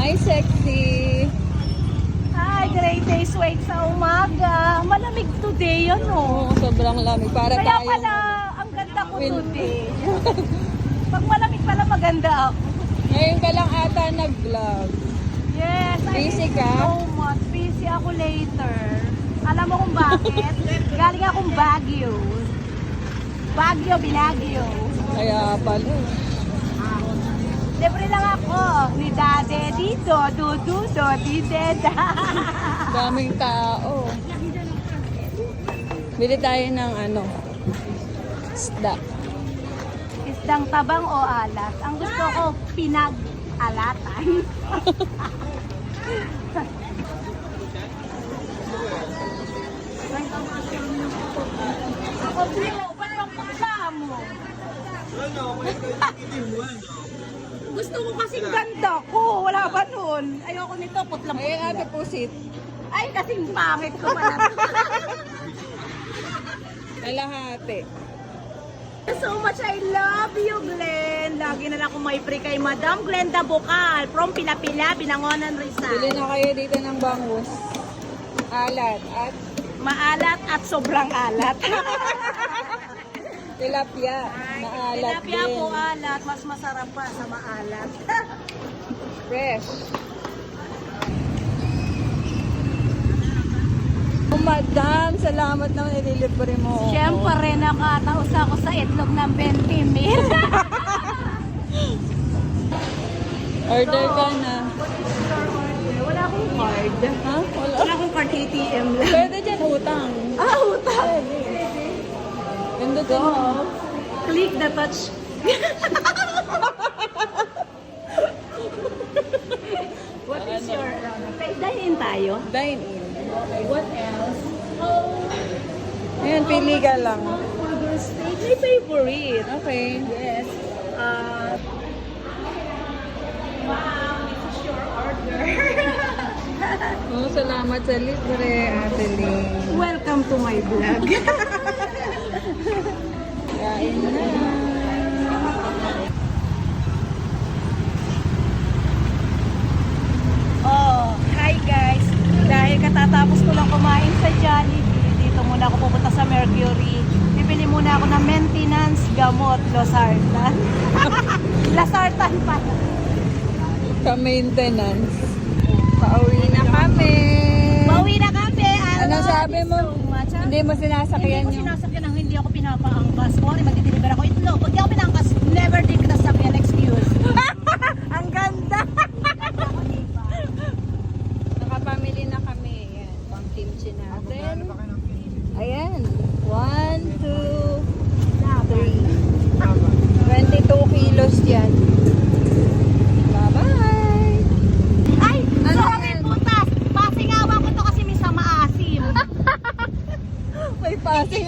Hi, sexy. Hi, great days wait sa umaga. Malamig today, ano? Oo, sobrang lamig. Para Kaya tayo. pala, ang ganda ko Win- today. Pag malamig pala, maganda ako. Ngayon ka lang ata nag-vlog. Yes, Busy I ka? so much. Busy ako later. Alam mo kung bakit? Galing akong Baguio. Baguio, Binagyo. Kaya pala. Libre lang ako ni Dade dito, dududo, di deda. Daming tao. Bili tayo ng ano, isda. Isdang tabang o alat. Ang gusto ko, pinag-alatan. Ako, Bro, ba't bang pagla mo? Gusto ko kasing ganda ko. Wala ba nun? Ayoko nito, putlang Ayun ate putla. pusit. Ay, kasing pangit ko pala. Kalahati. So much, I love you, Glenn. Lagi na lang akong may free kay Madam Glenda Bocal from Pilapila, Binangonan, Bili Rizal. na kayo dito ng bangus. Alat at Maalat at sobrang alat. tilapia. Maalat Tilapia din. po alat, mas masarap pa sa maalat. Fresh. Oh, madam, salamat naman ililibre mo. ako. Siyempre, nakataos ako sa itlog ng 20 mil. Order ka na. Wala akong card. Ha? Wala. Wala akong card, ATM lang. Pwede dyan utang. Ah, utang. Pindutin mo. Click the touch. What is your... Dine-in tayo? Dine in. Okay, what else? Ayan, pili ka lang. Burger steak. My favorite. Okay. Yes. Wow, this is your order. Oh, salamat sa libre, Ate Ling. Welcome to my vlog. Kain na. Oh, hi guys. Dahil katatapos ko lang kumain sa Jollibee, dito muna ako pupunta sa Mercury. Bibili muna ako ng maintenance gamot, Losartan. Losartan pa. Ka-maintenance. Pauwi na kami. Pauwi na kami. Ano sabi mo? So much, ha? Hindi mo sinasakyan Hindi ko yung... sinasakyan ang hindi ako pinapaangkas. Sorry, magdi-deliver ako itlog. Pag di ako pinaangkas, never din kita sakyan. Excuse. Ang ganda! Nakapamili na kami. Ayan, pang kimchi natin. Ayan. 1, 2, 3. 22 kilos yan. Bye-bye! Ay, Ano sorry yan? putas. Pasingawan ko to kasi may sa maasim. May passing